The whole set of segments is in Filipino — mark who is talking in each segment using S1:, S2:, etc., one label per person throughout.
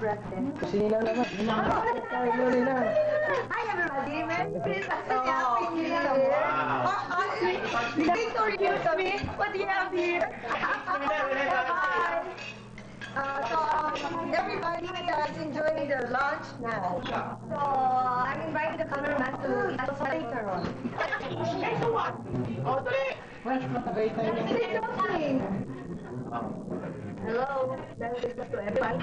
S1: breakfast.
S2: Kasi nilang naman. Kain mo rin na.
S1: Hi everybody, Merry Christmas and Happy New Year! Introduce me, what do you have here? Hi! Everybody is enjoying their lunch now. So, I'm inviting the cameraman to eat us later on.
S2: Fresh matagay tayo.
S1: Say something! Hello, Merry Christmas to everyone.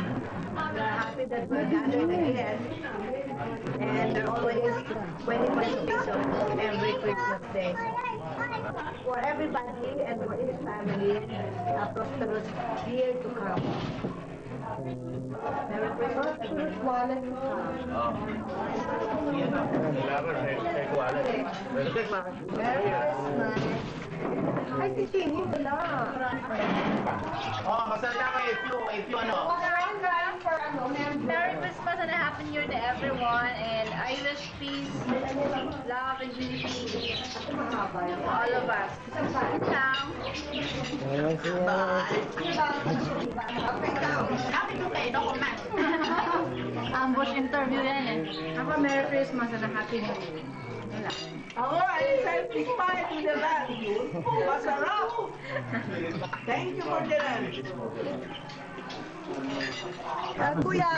S1: We're happy that we're gathered again. And there are always 20 pesos every Christmas day. For everybody and for each family, a prosperous year to come. Merry Christmas. Prosperous wallet to come. Merry Christmas. Ay, si Chini wala.
S3: Oh, masalita ka if you ano.
S4: Merry Christmas and a Happy New Year to everyone, and I wish peace, love, and unity to all of us. Yun lang.
S2: Ayun siya.
S4: Ambush interview yan eh. Ako, Merry Christmas and a Happy New Year. Wala.
S5: Ako, ay selfie pa in the van. Masarap. Thank you for the lunch.
S1: Kuya,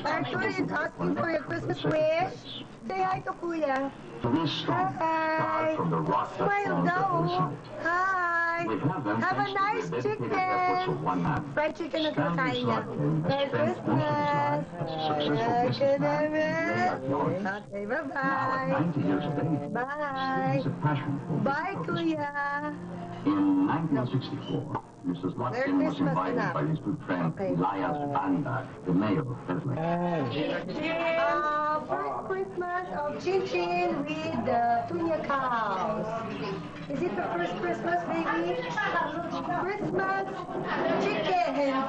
S1: Arthur is asking for your Christmas wish. Say hi to Kuya.
S6: This song,
S1: Hi.
S6: from the rock
S1: Smile daw. Hi.
S6: We have them
S1: Have a
S6: thanks to
S1: nice
S6: the dedicated
S1: chicken.
S6: efforts of one man.
S1: Fried chicken na
S6: Stanley
S1: kinakain niya.
S6: Sargent
S1: Merry
S6: has spent most of his life as a successful businessman in New York, North.
S1: Okay,
S6: Now, at
S1: bye-bye.
S6: 90 years of age,
S1: Bye.
S6: he's a passion for
S1: Bye, Kuya.
S6: In 1964, Mrs.
S1: Merry
S6: Watson was
S1: Christmas
S6: invited
S1: na.
S6: by his good friend
S1: Okay.
S6: Elias Vandenberg, the mayor of Bethlehem.
S1: First Christmas of Chin Chin with the Tunya cows. Is it the first Christmas, baby? Christmas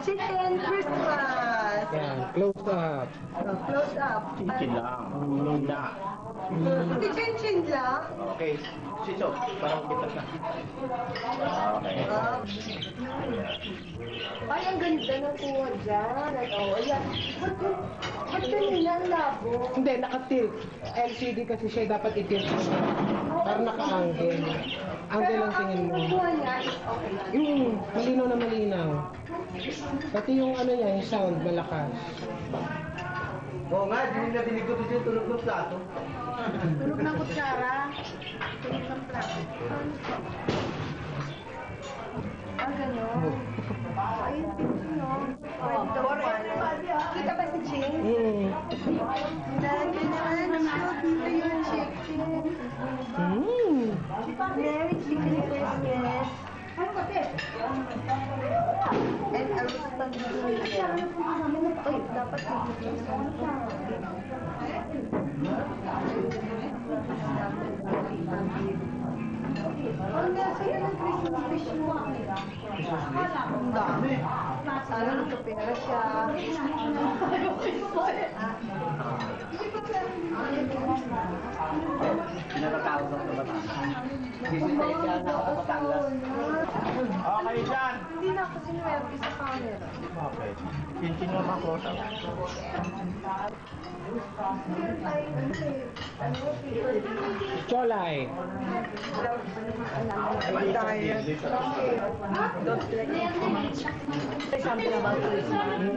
S1: chicken Christmas.
S2: Yan, close up.
S1: So, close up.
S3: Chicken lang. Nunda.
S1: Si Chin Chin lang.
S3: Okay. Sito, parang bitas na. Okay.
S1: Ay, ang ganda ng kuha dyan. Oh, ayan. Ba't kanina ang labo?
S2: Hindi, naka-tilt. LCD kasi siya dapat i-tilt. Parang naka-angle. Angle
S1: Pero
S2: ang tingin
S1: ang
S2: mo.
S1: kuha niya is okay.
S2: Yung malinaw na malinaw. Pati yung ano niya, yung sound, malakas.
S3: Oo nga, dinig ko dito yung tunog ng plato.
S4: Tulog ng kutsara. Tulog ng plato.
S1: Ah, gano'n. Ayun, no? Kita ba si Ching? Lagi naman siya, dito yung chicken. Merry Chicken Christmas. And a roasted duya. Uy, dapat ang nasa yun ang Christmas wish mo. Ang dami. Sana nagkapera siya.
S3: Pinatatawag ng kabataan. Sisintay siya na ako Batangas. Okay dyan.
S1: Hindi na ako sinuwerte sa camera.
S3: Okay. Chinchin naman ko.
S2: Cholay.
S1: Say something about Christmas.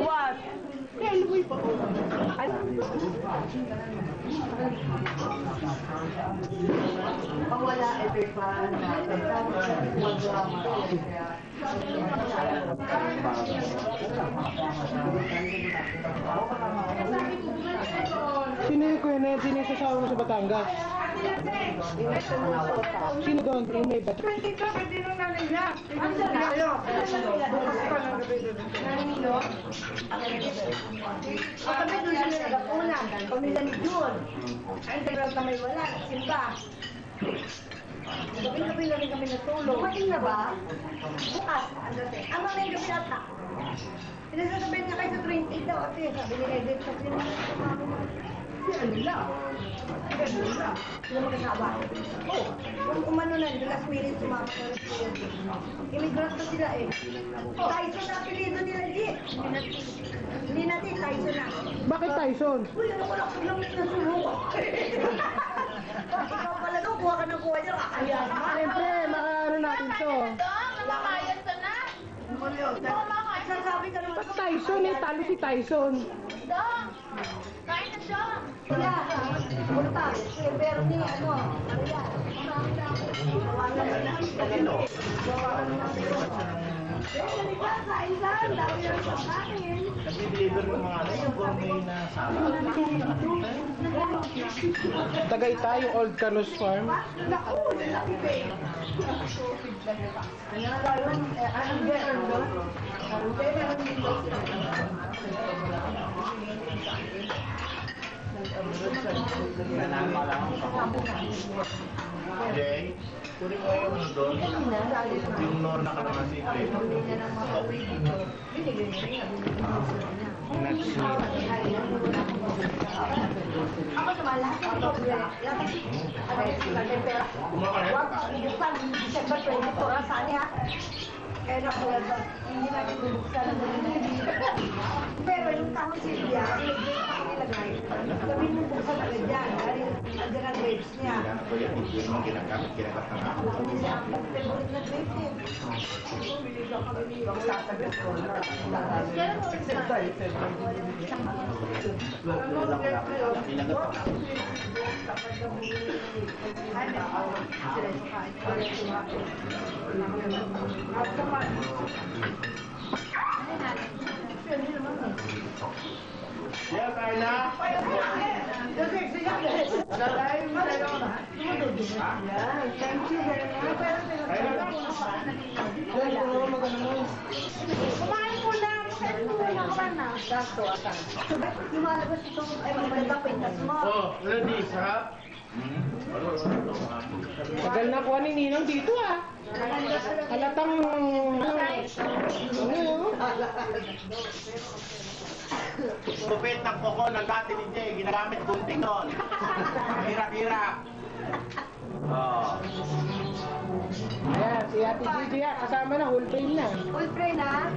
S1: What? Pag wala, ever pa
S2: Sino yung Kuya Ned? Sino yung sasawa mo sa Batangas? Sino doon? Yung may bat?
S1: Kami doon sila nagapunan. Pamilya ni Jun. Ay, tagal kami wala. Simba. Gabi-gabi na rin kami natulog. Dumating na ba? Bukas. Ang mga gabi nata. Pinasasabihin na kayo sa 28 daw. Ate, sabi ni Edith sa Sila mag-asawa. Oh, kung umano na, yung last minute sumama na last minute. Immigrant na sila eh. Tyson na apelido nila, G. Hindi natin, Tyson na.
S2: Bakit Tyson?
S1: Uy, ano ko lang lang nasulok. Ikaw pala daw, kuha ka ng kuha niya, kakaya naman.
S2: Siyempre, makaano natin to.
S4: Makayan to na.
S1: Sasabi ka naman.
S2: Ba't Tyson eh? Talo si Tyson.
S4: Dong! Kain na siya!
S1: Wala. Wala pa. Pero ni ano, Maria.
S3: Nag-deliver ng mga yung gourmet na salad.
S2: Tagaytay, yung Old Canos Farm.
S1: Naku, lalaki ba eh. Anong better doon?
S3: Jay, kunin mo yung ano doon. Yung nor na ka naman secret. Nuts meat.
S1: Ako sumalaki. December 24, saan ha? Kaya naku, hindi natin bubuksan ang pero yung taong Silvia, nilagay. Sabi mo buksan agad yan. Dahil agad ang grapes niya.
S3: Ito yan, hindi naman ginagamit na ako.
S1: Hindi siya ang favorite na grapes niya.
S3: Yeah, kaya na.
S1: Thank you very much. Kumain mo na. Kumain mo na. Kumain na. Gasto ata. Lumalabas ito. Ay, maganda pintas mo.
S3: Oh, ready, sarap.
S2: Tagal na kuha ni Ninong dito ah. Halatang...
S3: Kupit ng koko ng dati ni Jay, ginagamit gunting doon. Hirap-hirap. Oh.
S2: Ayan, si Ate Gigi ah, kasama na, whole pain na.
S1: Full tray na.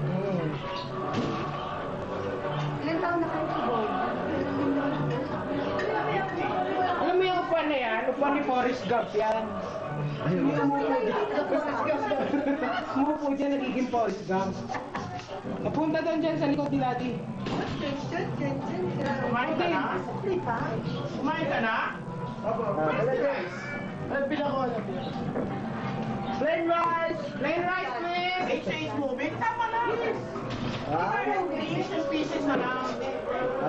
S1: Ilan taon na kayo si Boy?
S2: Alam mo yung upuan na yan? Upuan ni Forrest Gump yan. Umupo dyan, nagiging Forrest Gump. Napunta doon dyan sa likod ni Daddy.
S3: Kumain ka na? Kumain ka na? Ay, bilang ko.
S2: Plain rice! Plain rice, please!
S3: H is moving, tama na. Pieces na lang.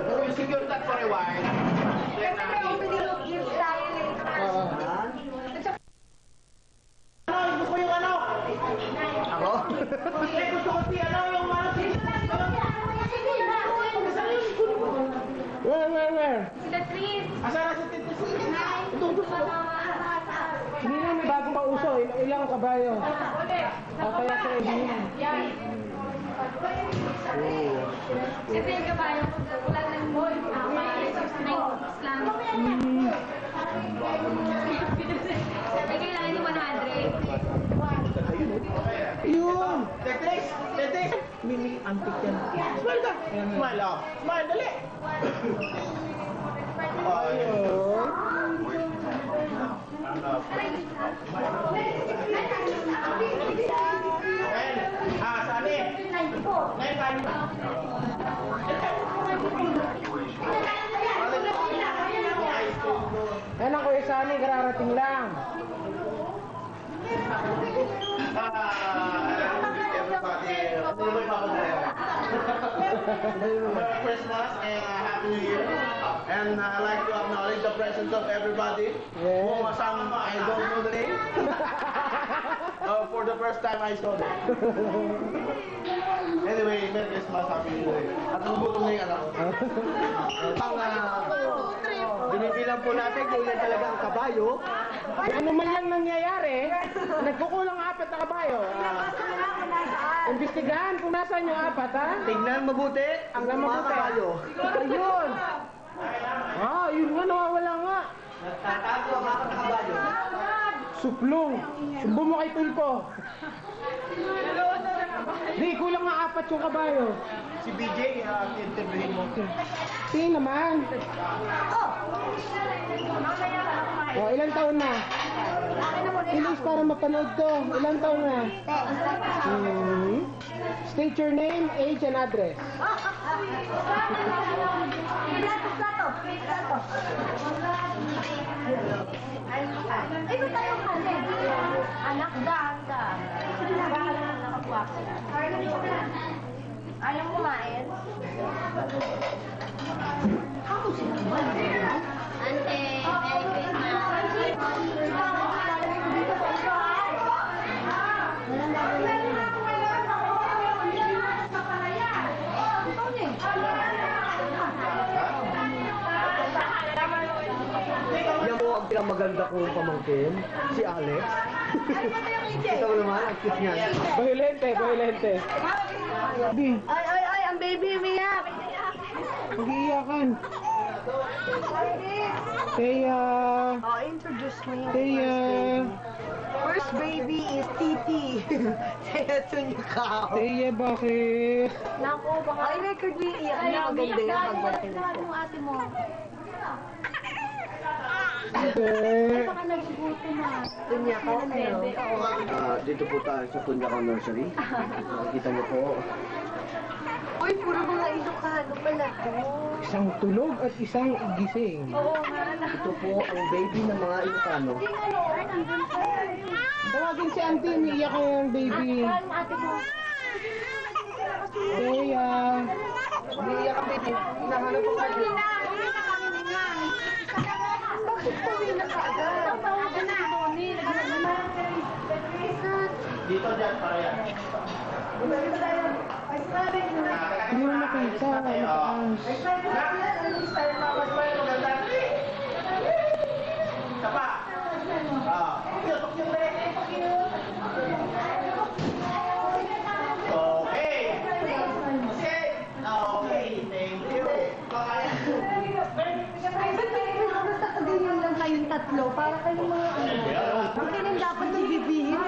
S3: We'll secure that for a while. Then, ano, gusto ko yung ano? Ako? Gusto ko si ano, yung ano,
S2: Where?
S4: Sila Tris!
S3: Asara sa titis.
S2: Hindi na, may bagong pauso. Ilang kabayo. Kaya sa hindi.
S4: Kasi yung kabayo ko, wala ng boy. Islam. Sabi kailangan ni 100.
S2: Yun!
S3: Tetris! Tetris!
S2: Mimi, antik yan.
S3: Smile ka! Smile, oh. Smile, dali! Oh,
S2: Ayun.
S3: Sani! Ngayon, kain ba?
S2: Ayan ang Kuya Sani, kararating lang.
S3: Merry Christmas and Happy New Year. And I'd like to acknowledge the presence of everybody.
S2: Yes.
S3: Some I don't know the name. For the first time I saw them. Anyway, Merry Christmas, Happy New Year. At nagugutom na yung anak ko.
S5: Binibilang po natin kung yan talaga ang kabayo.
S2: Ano man lang nangyayari, nagkukulang 4 na kabayo. Imbestigahan kung nasaan yung 4, ha?
S5: Tignan mabuti ang
S2: Tignan
S5: mga
S2: mabuti.
S5: kabayo.
S2: Ayun! Ah, yun nga, nawawala nga.
S3: Tatago ang apat na kabayo.
S2: Suplong. Sumbo mo kay Tulpo. Di, kulang nga 4 yung kabayo.
S3: Si BJ, interviewin mo.
S2: Tingin naman. Oh, ilang taon na? Ilis para mapanood to. Ilang taon na? State your name, age, and address.
S1: Ito tayo kasi. Anak, ganda. Ayaw kumain? Ako sila ba? Ante, Merry
S6: Yan po ang pinakamaganda kong pamangkin, si Alex. Ito naman, ang cute niya.
S2: Bahilente, bahilente. Di,
S1: Ay, ang baby umiyak.
S2: mag-iiyakan. Teya.
S1: Oh, introduce mo yung
S2: Teya.
S1: first baby is Titi. Teya Tunyakaw.
S2: Teya, bakit?
S1: Naku, baka... Ay, record mo yung iyak niya. Maganda yun pag balik na ito.
S4: ate mo.
S2: Hindi.
S4: Baka nagugutom na.
S1: Tunyakaw, ano?
S6: Dito po tayo sa Punyakaw Nursery. Nakikita niyo po.
S1: Uy, puro mga Ilocano pala to.
S2: Isang tulog at isang gising.
S4: Oo nga.
S6: Ito po ang baby ng mga Ilocano.
S2: Tawagin si auntie, umiiyak kayo yung baby.
S4: Ang ate mo.
S2: Teya.
S6: Umiiyak ang baby. Hinahanap po kayo.
S1: Bakit pauwi na kaagad?
S4: Tawagan na. Tony,
S3: Dito dyan, para yan.
S2: Hindi mo makita. Mataas.
S3: Isa pa. Okay. Okay, thank you.
S1: Basta ganyan lang kayong tatlo, para kayong mga Bakit yung dapat bibibihin?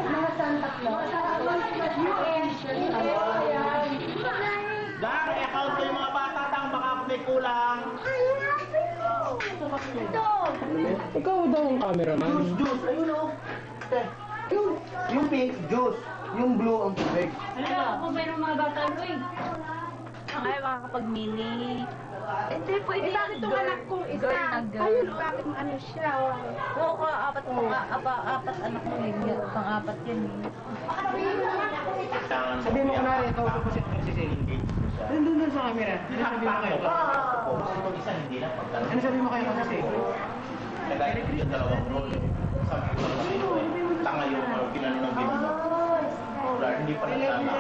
S1: Mga Santa Claus.
S3: Dar, i-account ko yung mga bata tang baka may kulang.
S2: Ikaw daw ang cameraman.
S3: Juice, ayun o.
S6: Yung pink, juice. Yung blue, ang tubig.
S4: Ako mayroong mga bata mo eh. Ay, makakapag-mini.
S1: Hindi, pwede bakit itong anak kong isa? Ayun, bakit ano siya?
S4: Oo, apat anak mo yun. Pang-apat yan eh.
S2: Sabi mo kunwari, ikaw ko si Celine. Doon sa camera. Ano sabi mo kayo?
S3: Pag isa, hindi na.
S2: Ano sabi mo kayo kasi?
S3: Nagaya yung dalawang roll. Sabi ko naman, tanga yung pinano ng baby mo. Wala, hindi pa nagtama.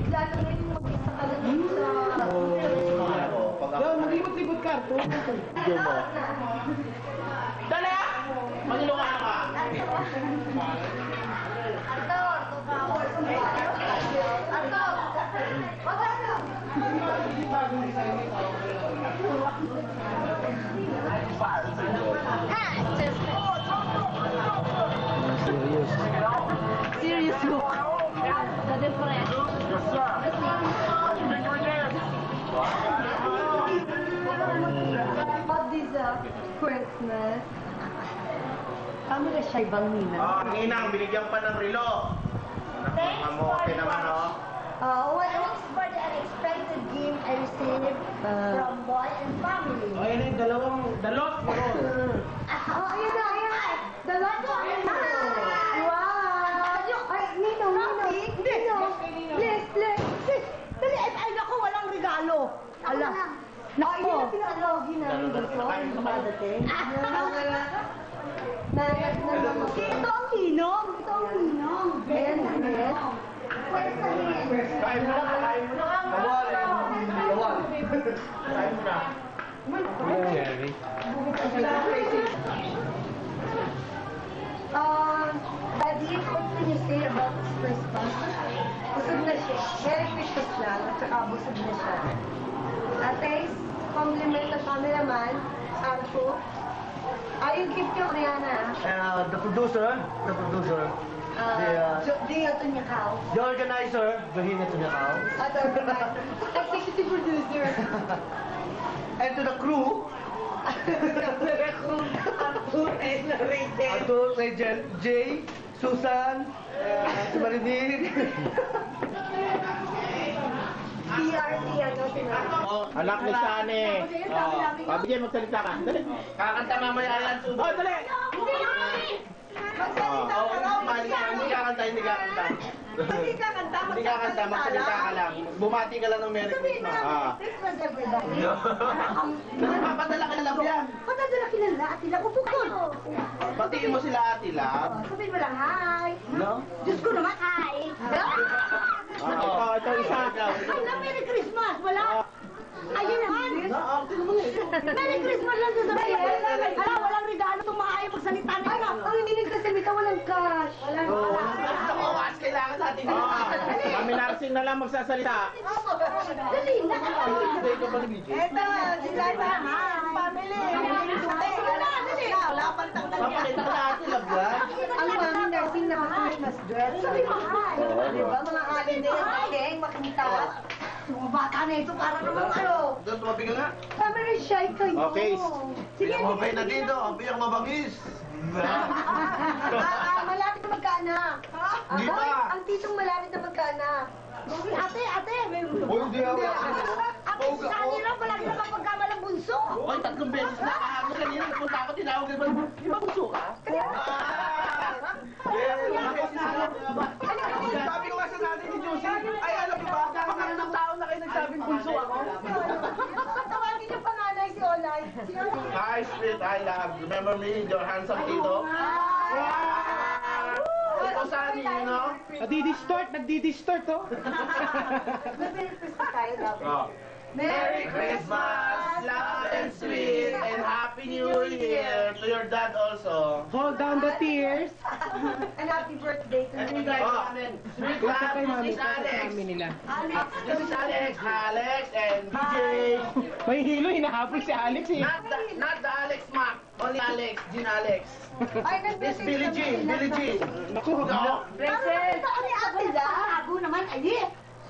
S1: Lalo na yung mag-isa ka lang sa...
S2: Yo, mag-libot-libot ka.
S3: Video mo. Dali ah! Manilungan ka!
S1: Serious look.
S4: Dati fresh.
S1: What is Christmas? Kami na siya ibang nina.
S3: Ang inang, binigyan pa ng relo. Kamote naman, oh.
S1: Thanks for the unexpected gift I received from boy and family.
S2: O, yan yung dalawang, dalot mo.
S1: Ayun na. Dalawa ko. Wow! Ay, Nino. Please. Dali, ay, naku, walang regalo. Ala. Naku. Ay, yun pinakalogi namin dito. Yung dumadating. Ito ang ninong. Ayan.
S3: Kain mo na, kain mo na.
S6: Bawal.
S3: Kain mo na.
S2: Jerry.
S1: Daddy, what can you say about this Christmas? Busog na siya. Merry Christmas. bastos lang at saka busog na siya. Ate, compliment na cameraman, Arthur. Yung gift ko, Rihanna.
S6: The producer.
S1: Di ito niya kao.
S6: The organizer. Bahina to the cow.
S1: Executive producer.
S6: And to the crew.
S5: Arthur and Rachel.
S6: Arthur, Rachel, Jay, Susan, si Marinig.
S1: PRT, ano, sinabi.
S3: Anak ni Sane. Pabigyan, magsalita ka. Dali. Kakanta mamaya yan. Oh, dali.
S1: Magsalita ka raw,
S3: Hindi kakanta, hindi kakanta.
S1: Hindi ka kanta,
S3: Hindi kakanta, magsalita ka lang. Bumati ka lang ng Merry
S1: Sabihin mo
S3: Christmas.
S1: lang, Christmas everybody.
S3: Papadala ka lang yan.
S1: Patadala kilala at sila kupukol.
S3: Batiin mo sila, Ate Lab.
S1: Sabihin mo lang, hi.
S3: No?
S1: Diyos ko naman, hi.
S3: Ito isa.
S1: Wala, Merry Christmas. Wala. Ayun naman. Merry Christmas lang sasabihin. Hala, walang regalo itong mga ayaw magsalita na ito. Ang hindi nagsasalita, walang cash. Walang
S3: Kawas, kailangan natin. Kami narsing na lang magsasalita.
S1: Dali,
S3: Hindi ko ba ni BJ?
S1: Eto, sila na, family. Wala pang
S3: Papakita ko na Ate Lab yan.
S1: Ang mami nursing na Christmas dress. Sabi mo, hi. Diba, mga holiday, okay, makita. Mga bata na ito, para naman ano.
S3: Doon, tumabi ka nga.
S1: Family shy kayo.
S3: Okay.
S1: Sige,
S3: Mabay na dito. Biyak mabangis.
S1: malapit na magkaanak.
S3: Di ba?
S1: Ang titong malapit na magkaanak. Ate,
S3: Uy, hindi ako.
S1: Ate, sa kanila, malapit na magkamalang bunso.
S3: Uy, 3 beses na ako kanina. Nagpunta ako, tinawag ko. Di ba gusto ka? Sabi ko nga sa natin ni Josie, ay alam niyo ba, pangalan tao na kayo nagsabing bunso ako.
S1: Tawagin yung panganay si Olay.
S3: Hi, sweet, I love. Remember me, your handsome tito? Ito Sunny, you know?
S2: Nagdi-distort, oh.
S1: Merry Christmas tayo dapat.
S3: Oh. Merry Christmas, love and sweet, and Happy New Year to your dad also.
S2: Hold down the tears.
S1: And happy birthday to you.
S3: Oh, sweet
S2: Basta
S3: love,
S2: kay mami,
S3: this is
S2: basta
S3: Alex.
S2: kami nila.
S3: This is Alex, and DJ.
S2: May hilo, hinahabol si Alex eh.
S3: Not the Alex Mac, only Alex, Jean Alex.
S1: Ay,
S3: This Billie Jean, Billie Jean.
S2: Naku,
S3: No?
S1: Present! Ito ni Ate La. Ako naman, ay,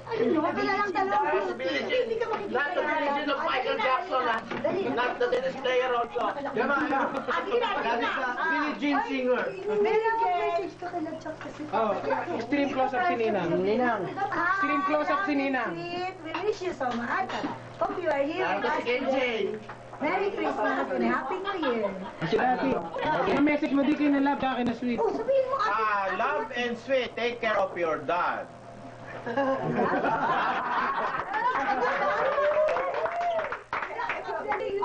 S1: ano, wala lang dalawang
S3: That's Billie Jean. Not the Billie Jean of Michael Jackson, not the tennis player also. Diba, Billie Jean singer.
S1: Meron akong message ka kay Lachak kasi.
S2: Oh, extreme close-up si Ninang. Extreme close-up si Ninang.
S1: We wish you so much. Hope you are here with us
S3: Kasi KJ.
S1: today. Merry Christmas and Happy New Year.
S2: Ate, yung message mo di kay na love, kaya na sweet.
S1: Oh, sabihin mo, Ate.
S3: Love and sweet, take care of your dad.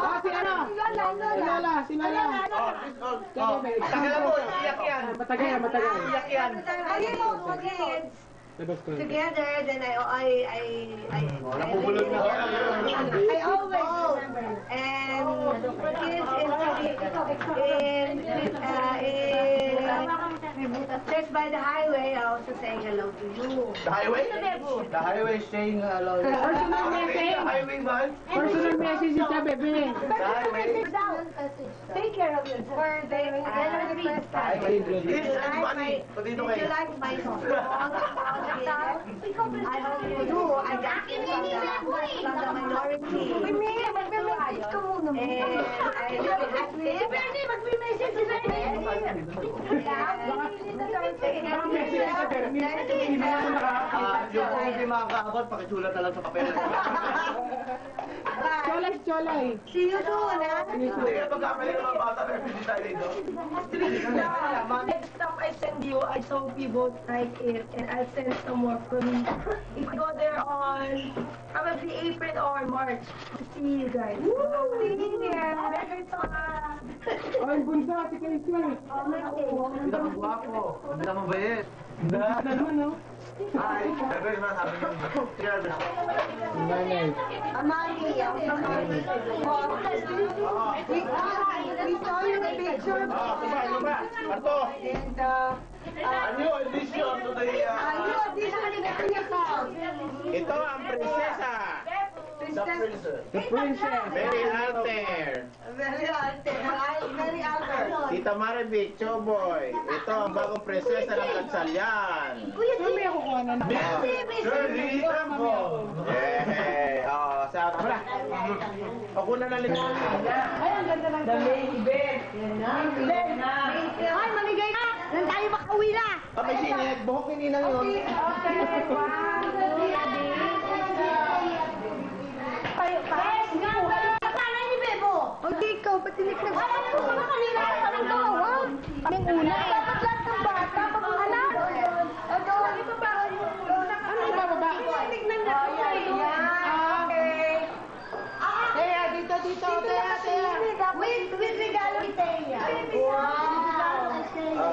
S2: Ah, si ano? Si Lola.
S3: Tagal mo, iyak yan.
S2: Matagal.
S3: Iyak yan.
S1: Ayun mo, kids.
S2: Labas ko.
S1: Together, then I always remember. And kids in Church by the Highway, I also saying hello to you.
S3: The highway? The highway is saying hello.
S2: Personal message.
S3: Highway man?
S2: Personal message si Bebe.
S1: Take care of yourself.
S3: Yes, everybody. Dito
S1: Did you
S3: kayo.
S1: like my song? I hope you do. I got it from the minority. Mag-message ka muna. Mag-message ka
S3: Yung kung hindi makakaabot, pakisulat na lang sa papel.
S2: Cholay.
S1: See you soon, ha?
S3: Hindi ka pagkamali ng mga bata, pero hindi tayo dito.
S1: Next time I send you, I hope you both like it, and I'll send some more from me. If you go there on probably April or March to see you guys. See you there. Merry Christmas.
S2: Ay, bunso, si Casey.
S3: Hindi ka magwapo. Hindi ka mabait.
S2: Ano naman, no?
S3: Hi. Very much happy New Year.
S2: Nanay.
S1: Amani, we saw your picture.
S3: Ano ba? Ato.
S1: And,
S3: Ano, edition to the...
S1: ayun,
S3: Ito ang prinsesa. The princess.
S2: The princess.
S3: Mary Alter.
S1: Very Albert.
S3: Tita Maribik, Choboy. Ito ang bagong prinsesa ng Katsalyan.
S2: Mamaya kukuha na na.
S3: Shirley Temple. Yeah. Oh, sa tara. Ako na nalit.
S1: Ay, ang ganda ng the main event. Yan na. Ay, mamigay ka. Nang tayo makauwi na.
S6: Okay, sinit. Buhok ni Ninang yun.
S1: Okay. Okay, ikaw, ba't hindi ka nag-aaral? Wala ka kanina ka ng tawag. Kaming una eh. Dapat lahat ng bata, pag anak.
S2: Ano yung bababa?
S1: Tignan na po kayo. Okay.
S2: Teya, dito. Teya.
S1: With regalo ni Teya. Wow.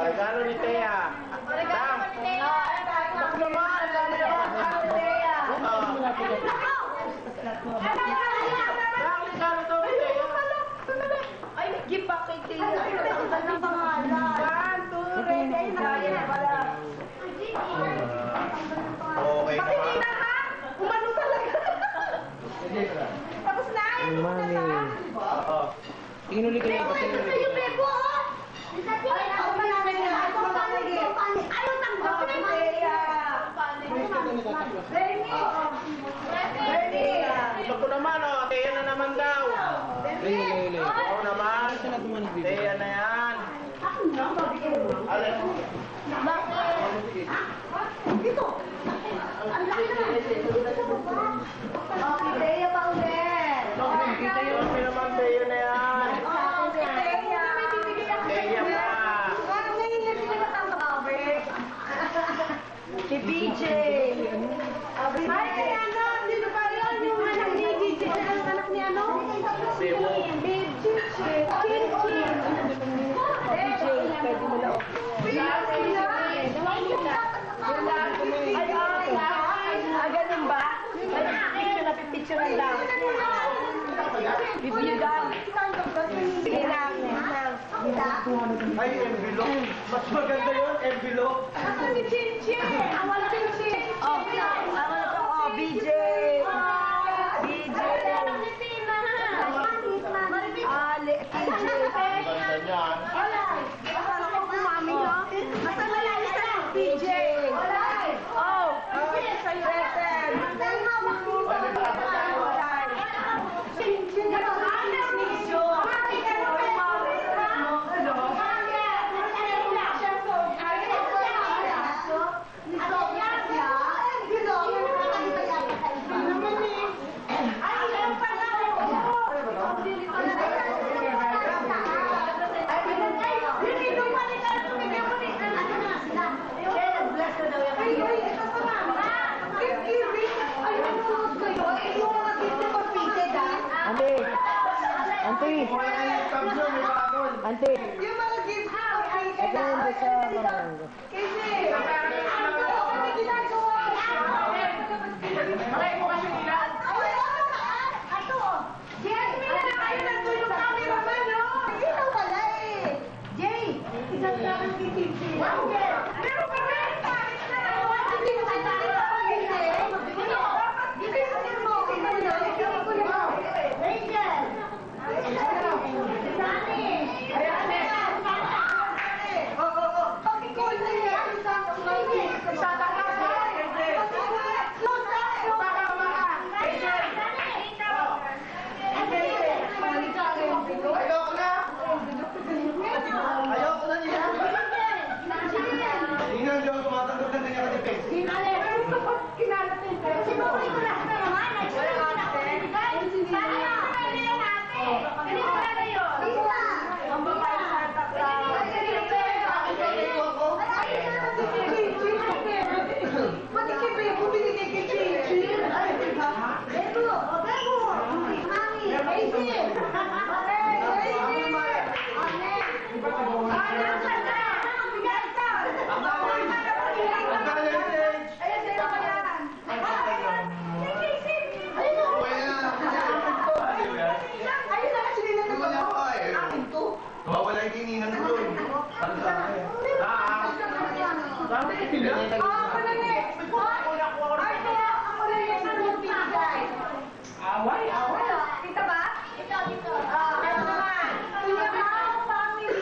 S3: Regalo ni Thea.
S4: Regalo ni Thea.
S1: Naman, regalo ni Teya.
S3: Regalo to ni Thea.
S1: Ay, give back kay Teya. Ang ganda ng pangalan. 1, 2, 3, ay, nakaya na pala.
S3: Okay ka ba?
S1: Makikita ka? Umano talaga. Tapos na.
S6: Money.
S3: Oo.
S2: Inuli ko yung iba.
S1: Yung bebo, oh. Ay, ako pa namin na. Ako pa namin. Ano tanggap na yung Teya? Bernie.
S3: Iba ko naman, oh. Thea na naman daw.
S2: Lay.
S3: Oo naman.
S2: Saan natin man ibibigay?
S3: Thea na yan. Alin?
S1: Dito. Ang laki na. Okay, Teya pa ulit.
S2: Kita yun.
S3: Kami naman Thea na yan.
S1: Okay, Teya.
S3: Thea pa.
S1: Ngayon na sila matama-cover. Si BJ. Ay, ano? Sino ba yun? Yung anak ni BJ. Ang anak ni ano?
S3: Bebo.
S1: BJ. Chin. BJ. Pwede mo lang. Ganun ba? Picture lang. Bibigyan. Sige lang.
S6: Ay, envelope. Mas maganda yun, envelope.
S1: Ako si Chin. Awal Chin. Oh, BJ. BJ. Ale, TJ.
S3: Ganda niyan.
S1: Akala ko kumami, no? Basta malalis na lang, BJ. Oh, present.
S2: Ante.
S1: Yung mga gift ko,
S2: Ito yung doon sa Mamango.
S1: kasi, ano kami ginagawa? Malay mo kasi nila. Ato, Jasmine na kayo nagtulong kami naman, no? Hindi na wala eh. Jay, isang lang kay Titi. Pero bakit? Paris na. Hindi mo kayo tayo hindi. Hindi mo Rachel.
S6: Ayoko na niya. Ninang, hindi ako tumatanggap ng kanya katipid.
S3: Bakit?
S5: Away.
S4: Kita ba? Dito. Ano naman? Family.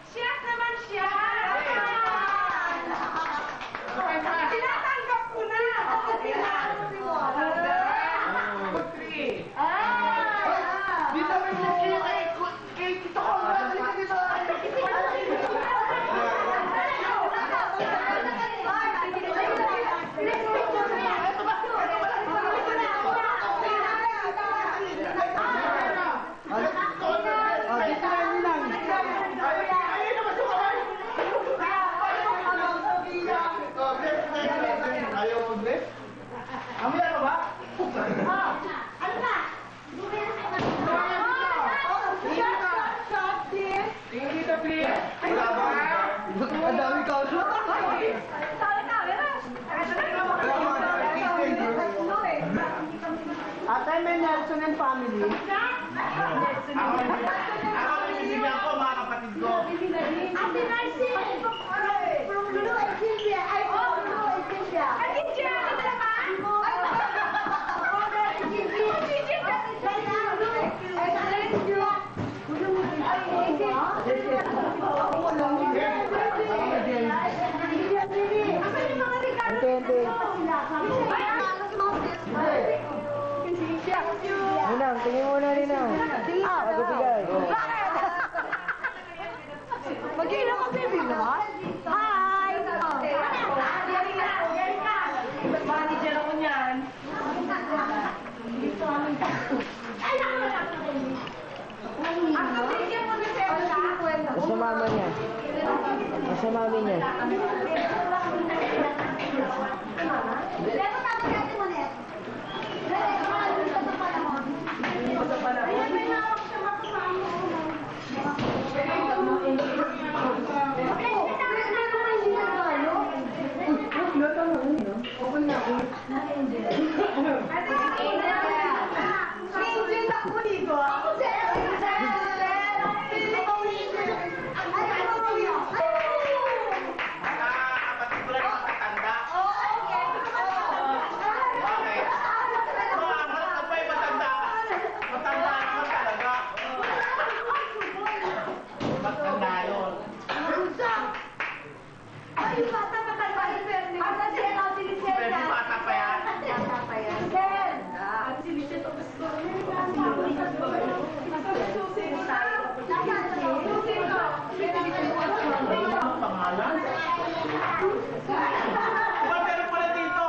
S4: Chef naman siya. Tinatanggap ko na.
S5: Dito rin mo kay Tito ko.
S3: Ayaw mag-bless?
S5: Amaya ka ba? Tingin dito, please.
S6: Ang dami ka.
S2: Atay may Nelson and family.
S3: Ako bibigyan ko, mga kapatid ko.
S1: Ate Narcy! From Lulu and Sylvia. Ay, oh, Lulu and Sylvia.
S4: Ay, Gigi, ano ka naman?
S6: Ninang, tingin muna, Ninang. Bago bigay.
S1: Mag-inom ka, baby, naman? Hi!
S5: Manager ako niyan.
S6: Nasa mama niya. Nasa mami niya.
S3: Kapatid ko lang matatanda. Bakit? Ano ba yung matanda? Matanda naman talaga. Matanda yun. Pwede bata pa yan. Ang pangalan? Ikaw meron pala dito.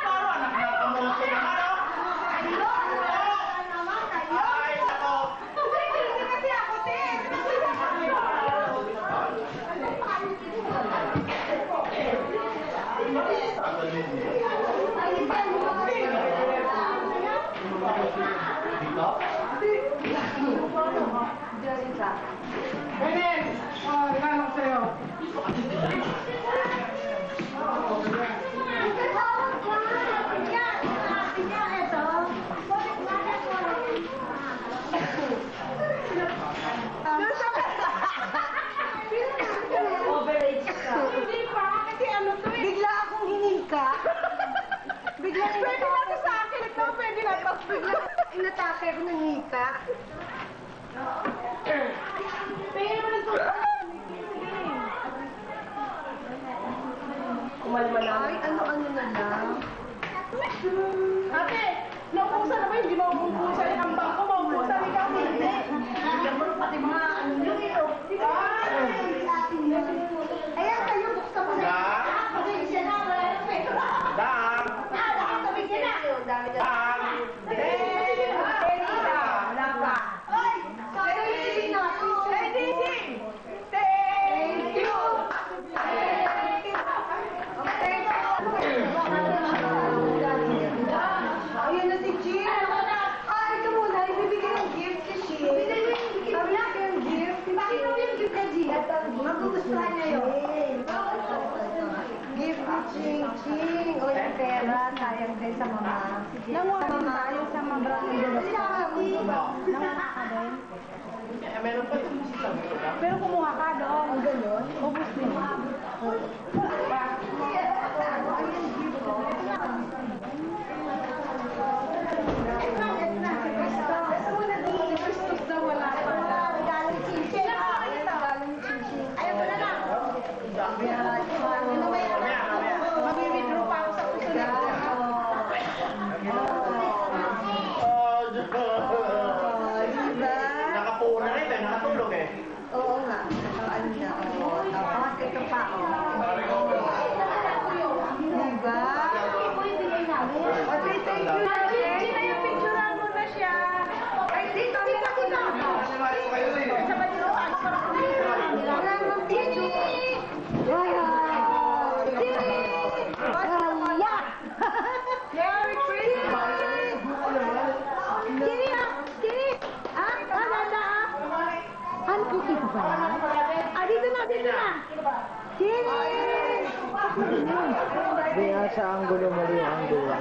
S3: Klaro, anak na kamote na ano? Ay, ako.
S5: Pwede. Ilan ako sa'yo?
S1: Bigla akong hinika. Bigla
S2: Pwede na to sa akin. Ito, pwede na to.
S1: Bigla inatake ako ng hika.
S2: Kumalma na.
S1: Ay, ano-ano na lang.
S2: Ate, naupusan na ba? Hindi maupusan ang bangko. Maupusan ikaw. Hindi.
S1: Bigyan mo pati mga ano nyo ito. Ayan, kayo, buksan mo na. Pasensya na, wala na pera.
S3: Dang!
S1: Nakakatabi ka na.
S3: Dang!
S1: Wala pa. Ay, sorry, sino?
S2: Thank you.
S1: Thank you. Ayun na si Jean. Ay, ito muna, ibibigay ng gift si Jean. Sabi niya, yung gift. Bakit mo yung gift ka, Jean? pera, sayang din sa mama.
S7: Nanguha din tayo sa mga brother doon. Nanguha ka din.
S3: Meron pa ito sa sabi.
S7: Pero kumuha ka doon.
S1: Ang ganon.
S7: Ubus din.
S5: Mag-withdraw pa ako sa susunod.
S3: Nakapuuna rin eh, nakatulog eh.
S1: Oo nga. Ano na. Tapos ito pa. Diba? Okay, thank you.
S4: Sino yung picturean mo na siya?
S1: Ay, dito, dito, dito. Sa Manila, para Merry Christmas!
S7: Sini ah! Sini! Ah? Nanda ah! Ano po dito ba? Ah, dito na! Dito na! Sini!
S6: Di nga sa anggulo, mali ang anggulo.